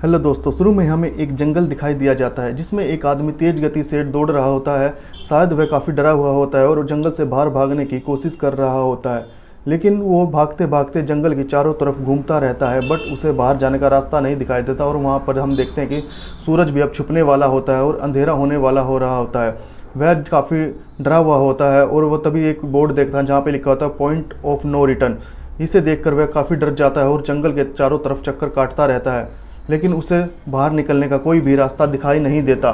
Hello दोस्तों, शुरू में हमें एक जंगल दिखाई दिया जाता है जिसमें एक आदमी तेज गति से दौड़ रहा होता है। शायद वह काफ़ी डरा हुआ होता है और जंगल से बाहर भागने की कोशिश कर रहा होता है। लेकिन वो भागते भागते जंगल की चारों तरफ घूमता रहता है, बट उसे बाहर जाने का रास्ता नहीं दिखाई देता। और वहाँ पर हम देखते हैं कि सूरज भी अब छुपने वाला होता है और अंधेरा होने वाला हो रहा होता है। वह काफ़ी डरा हुआ होता है और वो तभी एक बोर्ड देखता है जहाँ पे लिखा होता है पॉइंट ऑफ नो रिटर्न। इसे देखकर वह काफ़ी डर जाता है और जंगल के चारों तरफ चक्कर काटता रहता है, लेकिन उसे बाहर निकलने का कोई भी रास्ता दिखाई नहीं देता।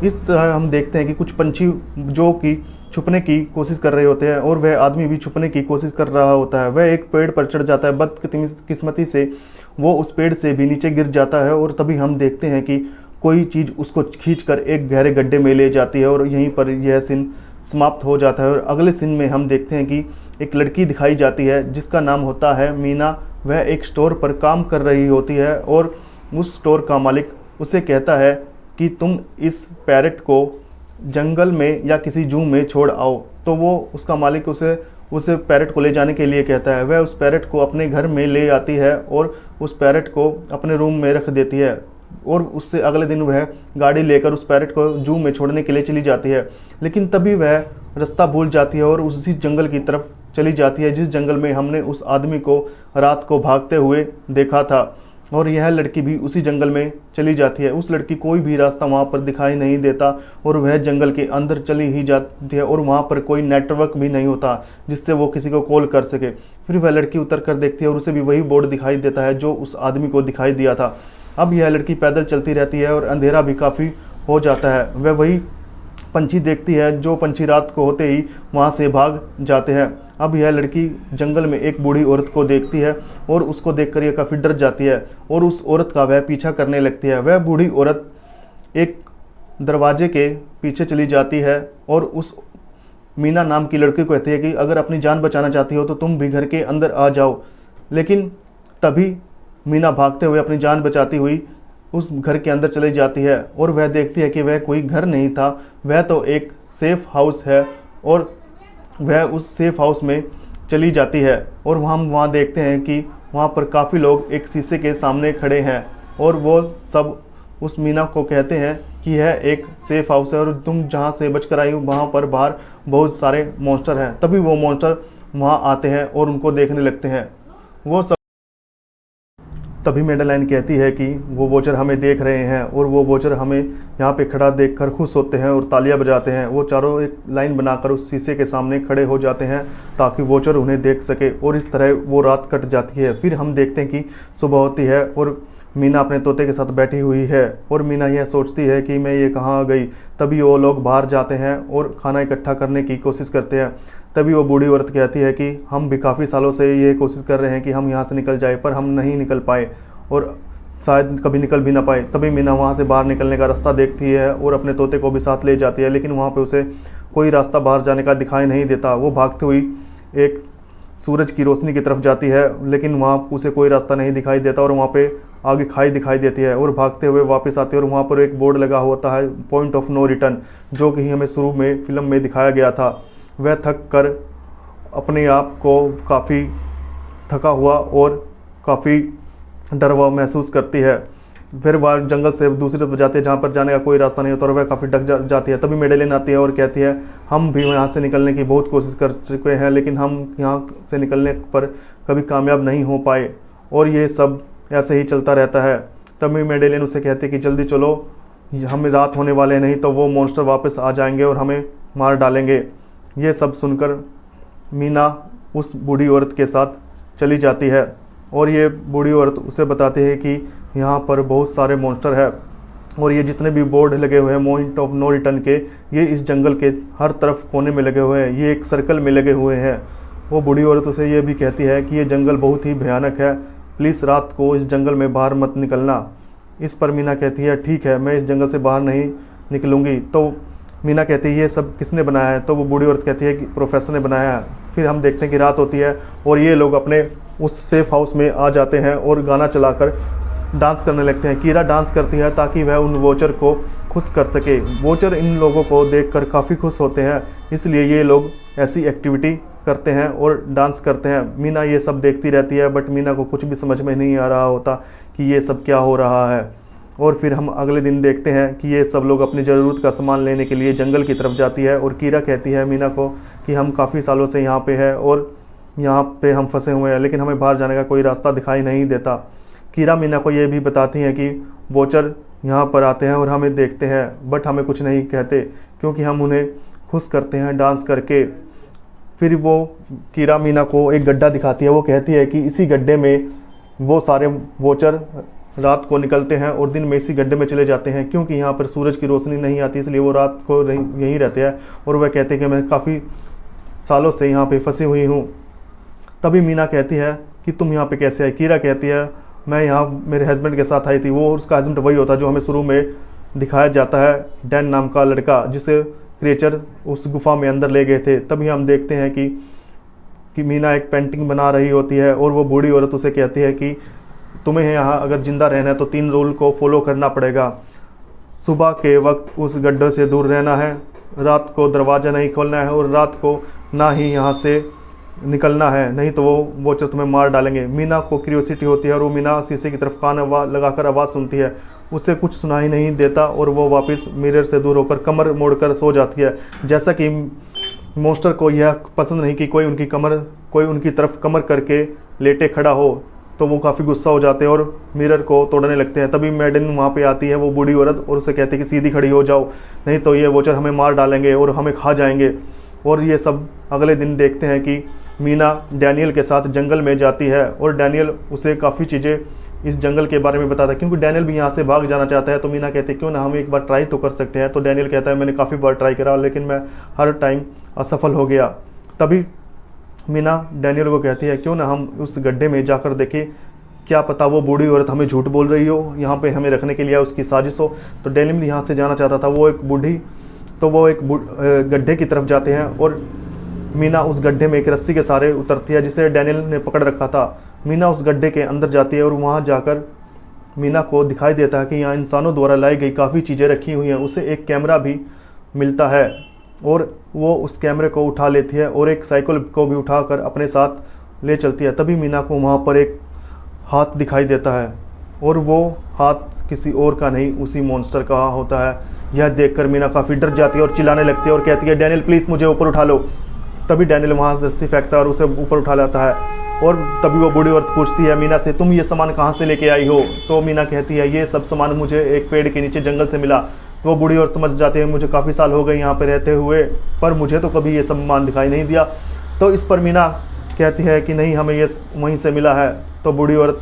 इस तरह हम देखते हैं कि कुछ पंछी जो कि छुपने की कोशिश कर रहे होते हैं और वह आदमी भी छुपने की कोशिश कर रहा होता है। वह एक पेड़ पर चढ़ जाता है, बदकिस्मती से वो उस पेड़ से भी नीचे गिर जाता है और तभी हम देखते हैं कि कोई चीज़ उसको खींचकर एक गहरे गड्ढे में ले जाती है और यहीं पर यह सीन समाप्त हो जाता है। और अगले सीन में हम देखते हैं कि एक लड़की दिखाई जाती है जिसका नाम होता है मीना। वह एक स्टोर पर काम कर रही होती है और उस स्टोर का मालिक उसे कहता है कि तुम इस पैरेट को जंगल में या किसी जू में छोड़ आओ। तो वो उसका मालिक उसे पैरेट को ले जाने के लिए कहता है। वह उस पैरेट को अपने घर में ले आती है और उस पैरेट को अपने रूम में रख देती है और उससे अगले दिन वह गाड़ी लेकर उस पैरेट को जू में छोड़ने के लिए चली जाती है। लेकिन तभी वह रास्ता भूल जाती है और उसी जंगल की तरफ चली जाती है जिस जंगल में हमने उस आदमी को रात को भागते हुए देखा था। और यह लड़की भी उसी जंगल में चली जाती है। उस लड़की कोई भी रास्ता वहाँ पर दिखाई नहीं देता और वह जंगल के अंदर चली ही जाती है और वहाँ पर कोई नेटवर्क भी नहीं होता जिससे वो किसी को कॉल कर सके। फिर वह लड़की उतर कर देखती है और उसे भी वही बोर्ड दिखाई देता है जो उस आदमी को दिखाई दिया था। अब यह लड़की पैदल चलती रहती है और अंधेरा भी काफ़ी हो जाता है। वह वही पंछी देखती है जो पंछी रात को होते ही वहाँ से भाग जाते हैं। अब यह लड़की जंगल में एक बूढ़ी औरत को देखती है और उसको देखकर यह काफ़ी डर जाती है और उस औरत का वह पीछा करने लगती है। वह बूढ़ी औरत एक दरवाजे के पीछे चली जाती है और उस मीना नाम की लड़की को कहती है कि अगर अपनी जान बचाना चाहती हो तो तुम भी घर के अंदर आ जाओ। लेकिन तभी मीना भागते हुए अपनी जान बचाती हुई उस घर के अंदर चली जाती है और वह देखती है कि वह कोई घर नहीं था, वह तो एक सेफ हाउस है। और वह उस सेफ हाउस में चली जाती है और हम वहाँ देखते हैं कि वहाँ पर काफ़ी लोग एक शीशे के सामने खड़े हैं और वो सब उस मीना को कहते हैं कि यह एक सेफ हाउस है और तुम जहाँ से बचकर आई हो वहाँ पर बाहर बहुत सारे मॉन्स्टर हैं। तभी वो मॉन्स्टर वहाँ आते हैं और उनको देखने लगते हैं। वो सब तभी मैडलाइन कहती है कि वो वॉचर हमें देख रहे हैं और वो वॉचर हमें यहाँ पे खड़ा देखकर खुश होते हैं और तालियां बजाते हैं। वो चारों एक लाइन बनाकर उस शीशे के सामने खड़े हो जाते हैं ताकि वॉचर उन्हें देख सके और इस तरह वो रात कट जाती है। फिर हम देखते हैं कि सुबह होती है और मीना अपने तोते के साथ बैठी हुई है और मीना यह सोचती है कि मैं ये कहाँ आ गई। तभी वो लोग बाहर जाते हैं और खाना इकट्ठा करने की कोशिश करते हैं। तभी वो बूढ़ी औरत कहती है कि हम भी काफ़ी सालों से ये कोशिश कर रहे हैं कि हम यहाँ से निकल जाए, पर हम नहीं निकल पाए और शायद कभी निकल भी ना पाए। तभी मीना वहाँ से बाहर निकलने का रास्ता देखती है और अपने तोते को भी साथ ले जाती है, लेकिन वहाँ पे उसे कोई रास्ता बाहर जाने का दिखाई नहीं देता। वो भागती हुई एक सूरज की रोशनी की तरफ जाती है, लेकिन वहाँ उसे कोई रास्ता नहीं दिखाई देता और वहाँ पे आगे खाई दिखाई देती है और भागते हुए वापस आती है और वहाँ पर एक बोर्ड लगा होता है पॉइंट ऑफ नो रिटर्न, जो कि हमें शुरू में फिल्म में दिखाया गया था। वह थक कर अपने आप को काफ़ी थका हुआ और काफ़ी डर हुआ महसूस करती है। फिर वह जंगल से दूसरी तरफ जाती है जहाँ पर जाने का कोई रास्ता नहीं होता और वह काफ़ी डक जाती है। तभी मेडेलिन आती है और कहती है हम भी यहाँ से निकलने की बहुत कोशिश कर चुके हैं, लेकिन हम यहाँ से निकलने पर कभी कामयाब नहीं हो पाए और ये सब ऐसे ही चलता रहता है। तभी मेडेलिन उसे कहती है कि जल्दी चलो, हमें रात होने वाले नहीं तो वो मॉन्स्टर वापस आ जाएंगे और हमें मार डालेंगे। ये सब सुनकर मीना उस बूढ़ी औरत के साथ चली जाती है और ये बूढ़ी औरत उसे बताती है कि यहाँ पर बहुत सारे मॉन्स्टर है और ये जितने भी बोर्ड लगे हुए हैं पॉइंट ऑफ नो रिटर्न के, ये इस जंगल के हर तरफ कोने में लगे हुए हैं, ये एक सर्कल में लगे हुए हैं। वो बूढ़ी औरत उसे ये भी कहती है कि ये जंगल बहुत ही भयानक है, प्लीज़ रात को इस जंगल में बाहर मत निकलना। इस पर मीना कहती है ठीक है, मैं इस जंगल से बाहर नहीं निकलूँगी। तो मीना कहती है ये सब किसने बनाया है? तो वो बूढ़ी औरत कहती है कि प्रोफेसर ने बनाया है। फिर हम देखते हैं कि रात होती है और ये लोग अपने उस सेफ हाउस में आ जाते हैं और गाना चलाकर डांस करने लगते हैं। कीरा डांस करती है ताकि वह उन वॉचर को खुश कर सके। वॉचर इन लोगों को देखकर काफ़ी खुश होते हैं, इसलिए ये लोग ऐसी एक्टिविटी करते हैं और डांस करते हैं। मीना ये सब देखती रहती है, बट मीना को कुछ भी समझ में नहीं आ रहा होता कि ये सब क्या हो रहा है। और फिर हम अगले दिन देखते हैं कि ये सब लोग अपनी ज़रूरत का सामान लेने के लिए जंगल की तरफ जाती है। और कीरा कहती है मीना को कि हम काफ़ी सालों से यहाँ पे है और यहाँ पे हम फंसे हुए हैं, लेकिन हमें बाहर जाने का कोई रास्ता दिखाई नहीं देता। कीरा मीना को ये भी बताती हैं कि वॉचर यहाँ पर आते हैं और हमें देखते हैं, बट हमें कुछ नहीं कहते क्योंकि हम उन्हें खुश करते हैं डांस करके। फिर वो कीरा मीना को एक गड्ढा दिखाती है। वो कहती है कि इसी गड्ढे में वो सारे वॉचर रात को निकलते हैं और दिन में इसी गड्ढे में चले जाते हैं, क्योंकि यहाँ पर सूरज की रोशनी नहीं आती, इसलिए वो रात को यहीं रहते हैं। और वह कहते हैं कि मैं काफ़ी सालों से यहाँ पे फंसी हुई हूँ। तभी मीना कहती है कि तुम यहाँ पे कैसे आई। कीरा कहती है मैं यहाँ मेरे हस्बैंड के साथ आई थी। वो उसका हस्बैंड वही होता है जो हमें शुरू में दिखाया जाता है, डैन नाम का लड़का, जिसे क्रिएचर उस गुफा में अंदर ले गए थे। तभी हम देखते हैं कि मीना एक पेंटिंग बना रही होती है और वो बूढ़ी औरत उसे कहती है कि तुम्हें यहाँ अगर ज़िंदा रहना है तो 3 रूल को फॉलो करना पड़ेगा। सुबह के वक्त उस गड्ढे से दूर रहना है, रात को दरवाज़ा नहीं खोलना है और रात को ना ही यहाँ से निकलना है, नहीं तो वो वॉचर तुम्हें मार डालेंगे। मीना को क्यूरियोसिटी होती है और वो मीना शीशे की तरफ कान लगाकर आवाज़ सुनती है। उससे कुछ सुनाई नहीं देता और वो वापस मिरर से दूर होकर कमर मोड़कर सो जाती है। जैसा कि मॉन्स्टर को यह पसंद नहीं कि कोई उनकी तरफ कमर करके लेटे खड़ा हो, तो वो काफ़ी गुस्सा हो जाते हैं और मिरर को तोड़ने लगते हैं। तभी मैडन वहाँ पे आती है, वो बूढ़ी औरत, और उसे कहती है कि सीधी खड़ी हो जाओ, नहीं तो ये वॉचर हमें मार डालेंगे और हमें खा जाएंगे। और ये सब अगले दिन देखते हैं कि मीना डैनियल के साथ जंगल में जाती है और डैनियल उसे काफ़ी चीज़ें इस जंगल के बारे में बताता है, क्योंकि डैनियल भी यहाँ से भाग जाना चाहता है। तो मीना कहती है क्यों ना हम एक बार ट्राई तो कर सकते हैं। तो डैनियल कहता है मैंने काफ़ी बार ट्राई करा लेकिन मैं हर टाइम असफल हो गया। तभी मीना डैनियल को कहती है क्यों ना हम उस गड्ढे में जाकर देखें, क्या पता वो बूढ़ी औरत हमें झूठ बोल रही हो, यहाँ पे हमें रखने के लिए उसकी साजिश हो। तो डैनियल यहाँ से जाना चाहता था, वो एक गड्ढे की तरफ जाते हैं और मीना उस गड्ढे में एक रस्सी के सहारे उतरती है जिसे डैनियल ने पकड़ रखा था। मीना उस गड्ढे के अंदर जाती है और वहाँ जाकर मीना को दिखाई देता है कि यहाँ इंसानों द्वारा लाई गई काफ़ी चीज़ें रखी हुई हैं। उसे एक कैमरा भी मिलता है और वो उस कैमरे को उठा लेती है और एक साइकिल को भी उठाकर अपने साथ ले चलती है। तभी मीना को वहाँ पर एक हाथ दिखाई देता है और वो हाथ किसी और का नहीं, उसी मॉन्स्टर का होता है। यह देखकर मीना काफ़ी डर जाती है और चिल्लाने लगती है और कहती है डैनियल प्लीज़ मुझे ऊपर उठा लो। तभी डैनियल वहाँ से रस्सी फेंकता है और उसे ऊपर उठा लेता है। और तभी वो बूढ़ी औरत पूछती है मीना से तुम ये सामान कहाँ से लेके आई हो। तो मीना कहती है ये सब सामान मुझे एक पेड़ के नीचे जंगल से मिला। तो वो बूढ़ी औरत समझ जाती है मुझे काफ़ी साल हो गए यहाँ पे रहते हुए, पर मुझे तो कभी ये सामान दिखाई नहीं दिया। तो इस पर मीना कहती है कि नहीं हमें ये वहीं से मिला है। तो बूढ़ी औरत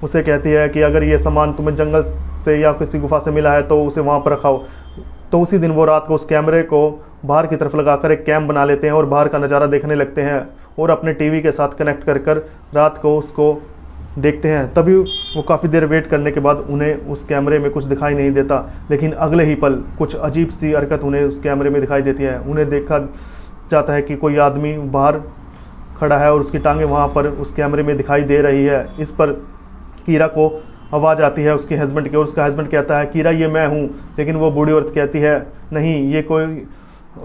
उसे कहती है कि अगर ये सामान तुम्हें जंगल से या किसी गुफा से मिला है तो उसे वहाँ पर रखाओ। तो उसी दिन वो रात को उस कैमरे को बाहर की तरफ लगाकर एक कैम्प बना लेते हैं और बाहर का नज़ारा देखने लगते हैं और अपने टीवी के साथ कनेक्ट कर रात को उसको देखते हैं। तभी वो काफ़ी देर वेट करने के बाद उन्हें उस कैमरे में कुछ दिखाई नहीं देता, लेकिन अगले ही पल कुछ अजीब सी हरकत उन्हें उस कैमरे में दिखाई देती है। उन्हें देखा जाता है कि कोई आदमी बाहर खड़ा है और उसकी टांगें वहाँ पर उस कैमरे में दिखाई दे रही है। इस पर कीरा को आवाज़ आती है उसके हस्बैंड की और उसका हस्बैंड कहता है कीरा ये मैं हूँ। लेकिन वो बूढ़ी औरत कहती है नहीं ये कोई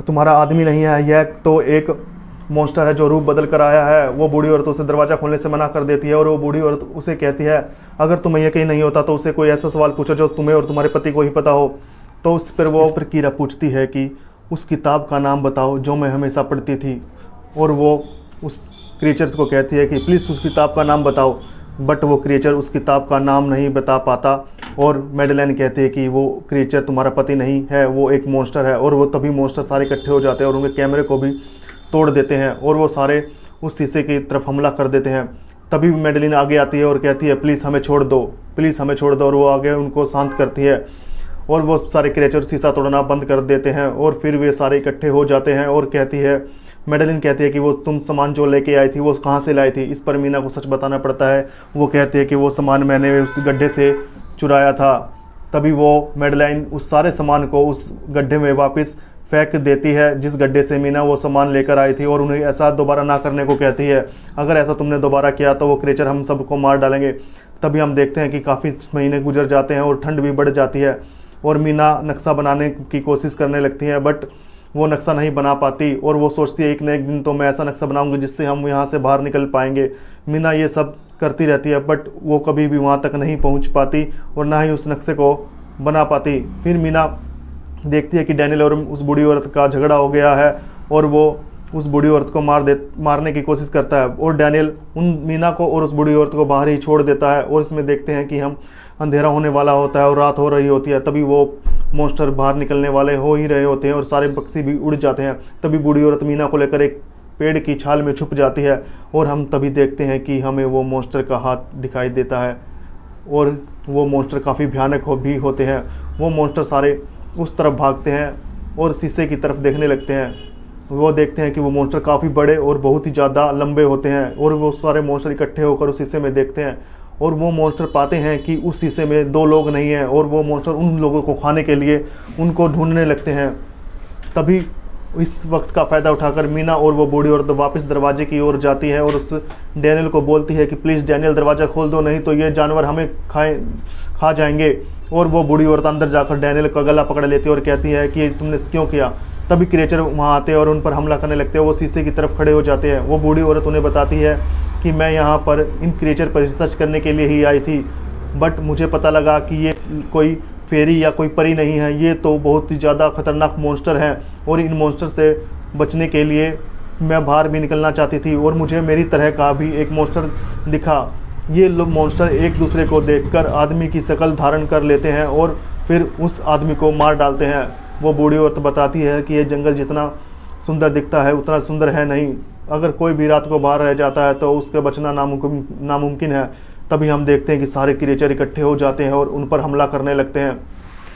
तुम्हारा आदमी नहीं है, यह तो एक मॉन्स्टर है जो रूप बदल कर आया है। वो बूढ़ी औरत उसे दरवाज़ा खोलने से मना कर देती है और वो बूढ़ी औरत उसे कहती है अगर तुम्हें यकीन नहीं होता तो उसे कोई ऐसा सवाल पूछो जो तुम्हें और तुम्हारे पति को ही पता हो। तो उस पर कीरा पूछती है कि उस किताब का नाम बताओ जो मैं हमेशा पढ़ती थी। और वो उस क्रिएचर्स को कहती है कि प्लीज़ उस किताब का नाम बताओ, बट वो क्रिएचर उस किताब का नाम नहीं बता पाता। और मैडलेन कहती है कि वो क्रिएचर तुम्हारा पति नहीं है, वो एक मॉन्स्टर है। और वो तभी मॉन्स्टर सारे इकट्ठे हो जाते हैं और उनके कैमरे को भी तोड़ देते हैं और वो सारे उस शीशे की तरफ हमला कर देते हैं। तभी मैडलिन आगे आती है और कहती है प्लीज़ हमें छोड़ दो, प्लीज़ हमें छोड़ दो। और वो आगे उनको शांत करती है और वो सारे क्रिएचर शीशा तोड़ना बंद कर देते हैं और फिर वे सारे इकट्ठे हो जाते हैं। और कहती है मैडलिन कहती है कि वो तुम सामान जो लेके आई थी वो कहाँ से लाई थी। इस पर मीना को सच बताना पड़ता है। वो कहती है कि वो सामान मैंने उस गड्ढे से चुराया था। तभी वो मैडलाइन उस सारे सामान को उस गड्ढे में वापस फेंक देती है जिस गड्ढे से मीना वो सामान लेकर आई थी और उन्हें ऐसा दोबारा ना करने को कहती है। अगर ऐसा तुमने दोबारा किया तो वो क्रिएचर हम सबको मार डालेंगे। तभी हम देखते हैं कि काफ़ी महीने गुजर जाते हैं और ठंड भी बढ़ जाती है और मीना नक्शा बनाने की कोशिश करने लगती है, बट वो नक्शा नहीं बना पाती। और वो सोचती है एक न एक दिन तो मैं ऐसा नक्शा बनाऊंगी जिससे हम यहाँ से बाहर निकल पाएंगे। मीना ये सब करती रहती है, बट वो कभी भी वहाँ तक नहीं पहुँच पाती और ना ही उस नक्शे को बना पाती। फिर मीना देखती है कि डैनियल और उस बूढ़ी औरत का झगड़ा हो गया है और वो उस बूढ़ी औरत को मारने की कोशिश करता है और डैनियल उन मीना को और उस बूढ़ी औरत को बाहर ही छोड़ देता है। और इसमें देखते हैं कि हम अंधेरा होने वाला होता है और रात हो रही होती है, तभी वो मॉन्स्टर बाहर निकलने वाले हो ही रहे होते हैं और सारे पक्षी भी उड़ जाते हैं। तभी बूढ़ी औरत मीना को लेकर एक पेड़ की छाल में छुप जाती है और हम तभी देखते हैं कि हमें वो मॉन्स्टर का हाथ दिखाई देता है और वो मॉन्स्टर काफ़ी भयानक भी होते हैं। वो मॉन्स्टर सारे उस तरफ भागते हैं और शीशे की तरफ देखने लगते हैं। वो देखते हैं कि वो मॉन्स्टर काफ़ी बड़े और बहुत ही ज़्यादा लंबे होते हैं और वो सारे मॉन्स्टर इकट्ठे होकर उस शीशे में देखते हैं और वो मॉन्स्टर पाते हैं कि उस शीशे में 2 लोग नहीं हैं और वो मॉन्स्टर उन लोगों को खाने के लिए उनको ढूंढने लगते हैं। तभी इस वक्त का फ़ायदा उठाकर मीना और वो बूढ़ी औरत वापस दरवाजे की ओर जाती है और उस डैनियल को बोलती है कि प्लीज़ डैनियल दरवाज़ा खोल दो, नहीं तो ये जानवर हमें खा जाएंगे। और वो बूढ़ी औरत अंदर जाकर डैनियल का गला पकड़ लेती है और कहती है कि तुमने क्यों किया। तभी क्रिएचर वहाँ आते हैं और उन पर हमला करने लगते हैं। वो शीशे की तरफ खड़े हो जाते हैं। वो बूढ़ी औरत उन्हें बताती है कि मैं यहाँ पर इन क्रिएचर पर रिसर्च करने के लिए ही आई थी, बट मुझे पता लगा कि ये कोई फेरी या कोई परी नहीं है, ये तो बहुत ही ज़्यादा खतरनाक मॉन्स्टर हैं और इन मॉन्स्टर से बचने के लिए मैं बाहर भी निकलना चाहती थी और मुझे मेरी तरह का भी एक मॉन्स्टर दिखा। ये लोग मॉन्स्टर एक दूसरे को देखकर आदमी की शक्ल धारण कर लेते हैं और फिर उस आदमी को मार डालते हैं। वो बूढ़ी औरत बताती है कि ये जंगल जितना सुंदर दिखता है उतना सुंदर है नहीं, अगर कोई भी रात को बाहर रह जाता है तो उसके बचना नामुमकिन है। तभी हम देखते हैं कि सारे क्रिएचर इकट्ठे हो जाते हैं और उन पर हमला करने लगते हैं।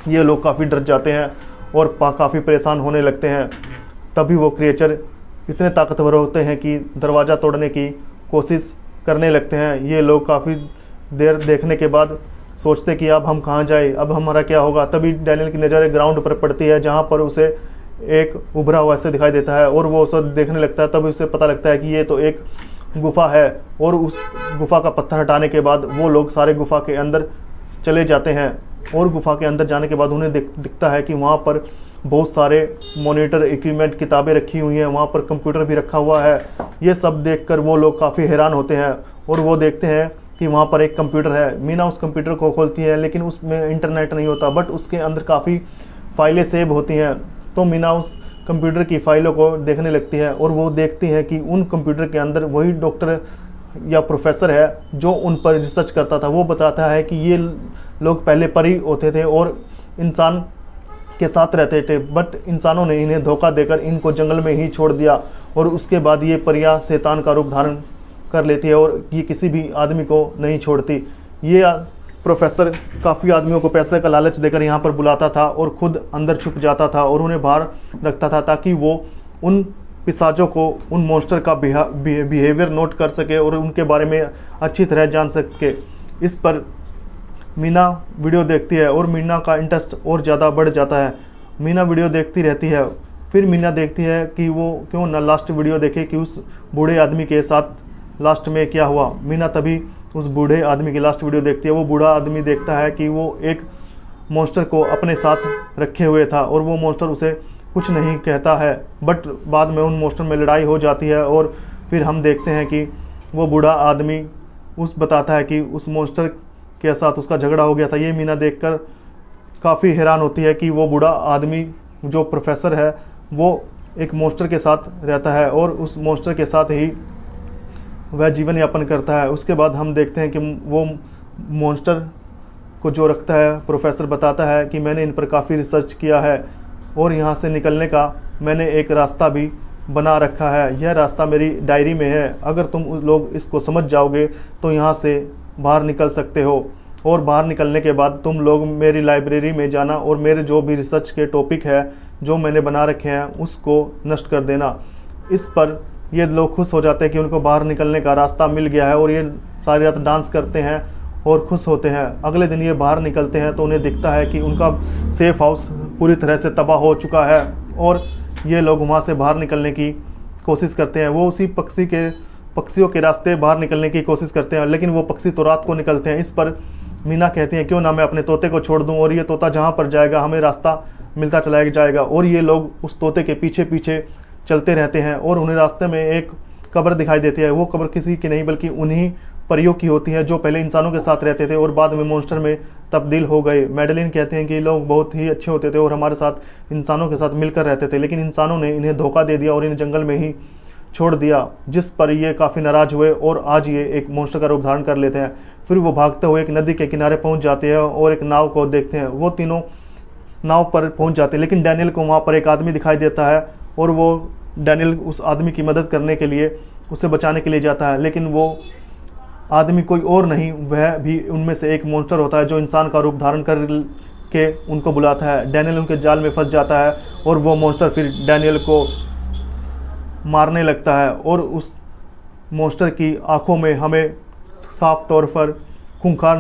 ये लोग काफ़ी डर जाते हैं और काफ़ी परेशान होने लगते हैं। तभी वो क्रिएचर इतने ताकतवर होते हैं कि दरवाज़ा तोड़ने की कोशिश करने लगते हैं। ये लोग काफ़ी देर देखने के बाद सोचते कि अब हम कहाँ जाए, अब हमारा क्या होगा। तभी डैनियल की नज़र ग्राउंड पर पड़ती है जहाँ पर उसे एक उभरा हुआ ऐसे दिखाई देता है और वो उसे देखने लगता है। तभी उसे पता लगता है कि ये तो एक गुफा है और उस गुफा का पत्थर हटाने के बाद वो लोग सारे गुफा के अंदर चले जाते हैं और गुफा के अंदर जाने के बाद उन्हें दिखता है कि वहाँ पर बहुत सारे मॉनिटर इक्विपमेंट किताबें रखी हुई हैं, वहाँ पर कंप्यूटर भी रखा हुआ है। ये सब देखकर वो लोग काफ़ी हैरान होते हैं और वो देखते हैं कि वहाँ पर एक कंप्यूटर है। मीना उस कंप्यूटर को खोलती है लेकिन उसमें इंटरनेट नहीं होता, बट उसके अंदर काफ़ी फाइलें सेव होती हैं। तो मीना उस कंप्यूटर की फाइलों को देखने लगती है और वो देखती है कि उन कंप्यूटर के अंदर वही डॉक्टर या प्रोफेसर है जो उन पर रिसर्च करता था। वो बताता है कि ये लोग पहले परी होते थे और इंसान के साथ रहते थे, बट इंसानों ने इन्हें धोखा देकर इनको जंगल में ही छोड़ दिया और उसके बाद ये परियां शैतान का रूप धारण कर लेती है और ये किसी भी आदमी को नहीं छोड़ती। ये प्रोफेसर काफ़ी आदमियों को पैसे का लालच देकर यहाँ पर बुलाता था और खुद अंदर छुप जाता था और उन्हें बाहर रखता था ताकि वो उन पिशाचों को, उन मॉन्स्टर का बिहेवियर नोट कर सके और उनके बारे में अच्छी तरह जान सके। इस पर मीना वीडियो देखती है और मीना का इंटरेस्ट और ज़्यादा बढ़ जाता है। मीना वीडियो देखती रहती है। फिर मीना देखती है कि वो क्यों ना लास्ट वीडियो देखे कि उस बूढ़े आदमी के साथ लास्ट में क्या हुआ। मीना तभी उस बूढ़े आदमी की लास्ट वीडियो देखती है। वो बूढ़ा आदमी देखता है कि वो एक मॉन्स्टर को अपने साथ रखे हुए था और वो मॉन्स्टर उसे कुछ नहीं कहता है, बट बाद में उन मॉन्स्टर में लड़ाई हो जाती है और फिर हम देखते हैं कि वो बूढ़ा आदमी बताता है कि उस मॉन्स्टर के साथ उसका झगड़ा हो गया था। ये मीना देखकर काफ़ी हैरान होती है कि वो बूढ़ा आदमी जो प्रोफेसर है वो एक मॉन्स्टर के साथ रहता है और उस मॉन्स्टर के साथ ही वह जीवन यापन करता है। उसके बाद हम देखते हैं कि वो मॉन्स्टर को जो रखता है प्रोफेसर बताता है कि मैंने इन पर काफ़ी रिसर्च किया है और यहाँ से निकलने का मैंने एक रास्ता भी बना रखा है। यह रास्ता मेरी डायरी में है, अगर तुम लोग इसको समझ जाओगे तो यहाँ से बाहर निकल सकते हो और बाहर निकलने के बाद तुम लोग मेरी लाइब्रेरी में जाना और मेरे जो भी रिसर्च के टॉपिक है जो मैंने बना रखे हैं उसको नष्ट कर देना। इस पर ये लोग खुश हो जाते हैं कि उनको बाहर निकलने का रास्ता मिल गया है और ये सारी रात डांस करते हैं और खुश होते हैं। अगले दिन ये बाहर निकलते हैं तो उन्हें दिखता है कि उनका सेफ हाउस पूरी तरह से तबाह हो चुका है और ये लोग वहाँ से बाहर निकलने की कोशिश करते हैं। वो उसी पक्षियों के रास्ते बाहर निकलने की कोशिश करते हैं, लेकिन वो पक्षी तो रात को निकलते हैं। इस पर मीना कहती हैं क्यों ना मैं अपने तोते को छोड़ दूं और ये तोता जहाँ पर जाएगा हमें रास्ता मिलता चला जाएगा। और ये लोग उस तोते के पीछे पीछे चलते रहते हैं और उन्हें रास्ते में एक कब्र दिखाई देती है। वो कब्र किसी की नहीं बल्कि उन्हीं परियों की होती हैं जो पहले इंसानों के साथ रहते थे और बाद में मॉन्स्टर में तब्दील हो गए। मैडेलिन कहते हैं कि लोग बहुत ही अच्छे होते थे और हमारे साथ इंसानों के साथ मिलकर रहते थे, लेकिन इंसानों ने इन्हें धोखा दे दिया और इन्हें जंगल में ही छोड़ दिया, जिस पर ये काफ़ी नाराज़ हुए और आज ये एक मॉन्स्टर का रूप धारण कर लेते हैं। फिर वो भागते हुए एक नदी के किनारे पहुंच जाते हैं और एक नाव को देखते हैं। वो तीनों नाव पर पहुंच जाते हैं, लेकिन डैनियल को वहाँ पर एक आदमी दिखाई देता है और वो डैनियल उस आदमी की मदद करने के लिए, उसे बचाने के लिए जाता है, लेकिन वो आदमी कोई और नहीं, वह भी उनमें से एक मॉन्स्टर होता है जो इंसान का रूप धारण कर के उनको बुलाता है। डैनियल उनके जाल में फंस जाता है और वो मॉन्स्टर फिर डैनियल को मारने लगता है और उस मॉन्स्टर की आंखों में हमें साफ तौर पर खूंखार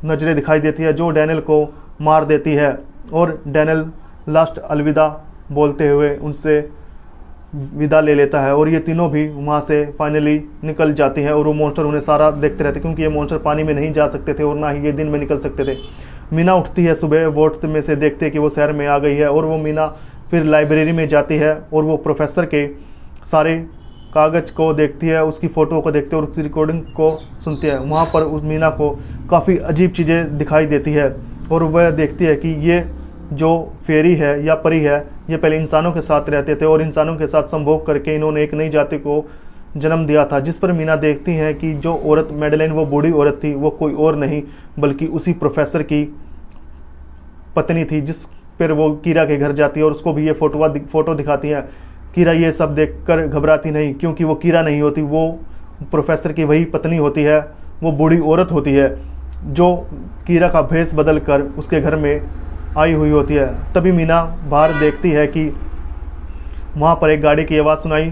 नज़रें दिखाई देती है जो डैनियल को मार देती है। और डैनियल लास्ट अलविदा बोलते हुए उनसे विदा ले लेता है और ये तीनों भी वहाँ से फाइनली निकल जाती हैं और वो मॉन्स्टर उन्हें सारा देखते रहते, क्योंकि ये मॉन्स्टर पानी में नहीं जा सकते थे और ना ही ये दिन में निकल सकते थे। मीना उठती है सुबह, वोट्स में से देखते हैं कि वो शहर में आ गई है और वो मीना फिर लाइब्रेरी में जाती है और वो प्रोफेसर के सारे कागज़ को देखती है, उसकी फ़ोटो को देखती है और उसकी रिकॉर्डिंग को सुनती है। वहाँ पर उस मीना को काफ़ी अजीब चीज़ें दिखाई देती है और वह देखती है कि ये जो फेरी है या परी है, ये पहले इंसानों के साथ रहते थे और इंसानों के साथ संभोग करके इन्होंने एक नई जाति को जन्म दिया था। जिस पर मीना देखती हैं कि जो औरत मैडेलिन वो बूढ़ी औरत थी, वो कोई और नहीं बल्कि उसी प्रोफेसर की पत्नी थी। जिस पर वो कीरा के घर जाती है और उसको भी ये फ़ोटो दिखाती है। कीरा ये सब देखकर घबराती नहीं, क्योंकि वो कीरा नहीं होती, वो प्रोफेसर की वही पत्नी होती है, वो बूढ़ी औरत होती है जो कीरा का भेष बदल कर उसके घर में आई हुई होती है। तभी मीना बाहर देखती है कि वहाँ पर एक गाड़ी की आवाज़ सुनाई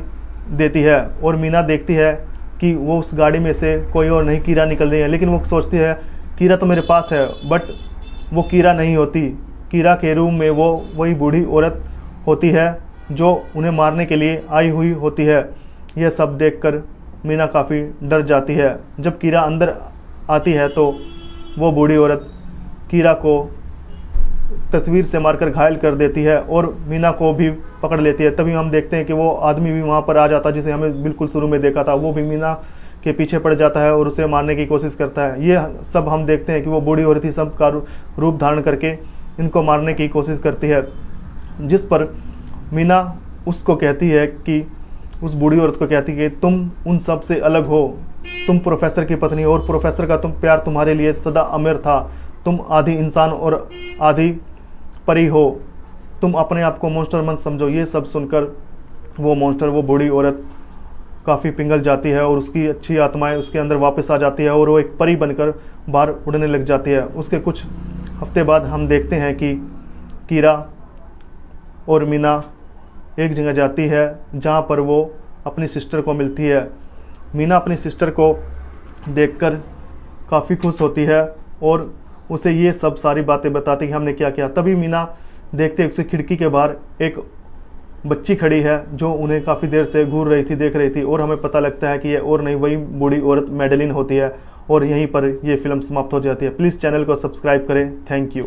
देती है और मीना देखती है कि वो उस गाड़ी में से कोई और नहीं कीरा निकल रही है, लेकिन वो सोचती है कीरा तो मेरे पास है, बट वो कीरा नहीं होती। कीरा के रूम में वो वही बूढ़ी औरत होती है जो उन्हें मारने के लिए आई हुई होती है। यह सब देखकर मीना काफ़ी डर जाती है। जब कीरा अंदर आती है तो वो बूढ़ी औरत कीरा को तस्वीर से मारकर घायल कर देती है और मीना को भी पकड़ लेती है। तभी हम देखते हैं कि वो आदमी भी वहाँ पर आ जाता है जिसे हमें बिल्कुल शुरू में देखा था, वो भी मीना के पीछे पड़ जाता है और उसे मारने की कोशिश करता है। ये सब हम देखते हैं कि वो बूढ़ी औरत ही सब का रूप धारण करके इनको मारने की कोशिश करती है, जिस पर मीना उसको कहती है कि उस बूढ़ी औरत को कहती है कि तुम उन सब से अलग हो, तुम प्रोफेसर की पत्नी हो और प्रोफेसर का प्यार तुम्हारे लिए सदा अमर था। तुम आधी इंसान और आधी परी हो, तुम अपने आप को मॉन्स्टर मत समझो। ये सब सुनकर वो मॉन्स्टर, वो बूढ़ी औरत काफ़ी पिघल जाती है और उसकी अच्छी आत्माएं उसके अंदर वापस आ जाती है और वो एक परी बनकर बाहर उड़ने लग जाती है। उसके कुछ हफ्ते बाद हम देखते हैं कि कीरा और मीना एक जगह जाती है जहाँ पर वो अपनी सिस्टर को मिलती है। मीना अपनी सिस्टर को देखकर काफ़ी खुश होती है और उसे ये सब सारी बातें बताती कि हमने क्या किया। तभी मीना देखते उसे खिड़की के बाहर एक बच्ची खड़ी है जो उन्हें काफ़ी देर से घूर रही थी, देख रही थी, और हमें पता लगता है कि ये और नहीं वही बूढ़ी औरत मैडेलिन होती है। और यहीं पर ये फिल्म समाप्त हो जाती है। प्लीज़ चैनल को सब्सक्राइब करें। Thank you.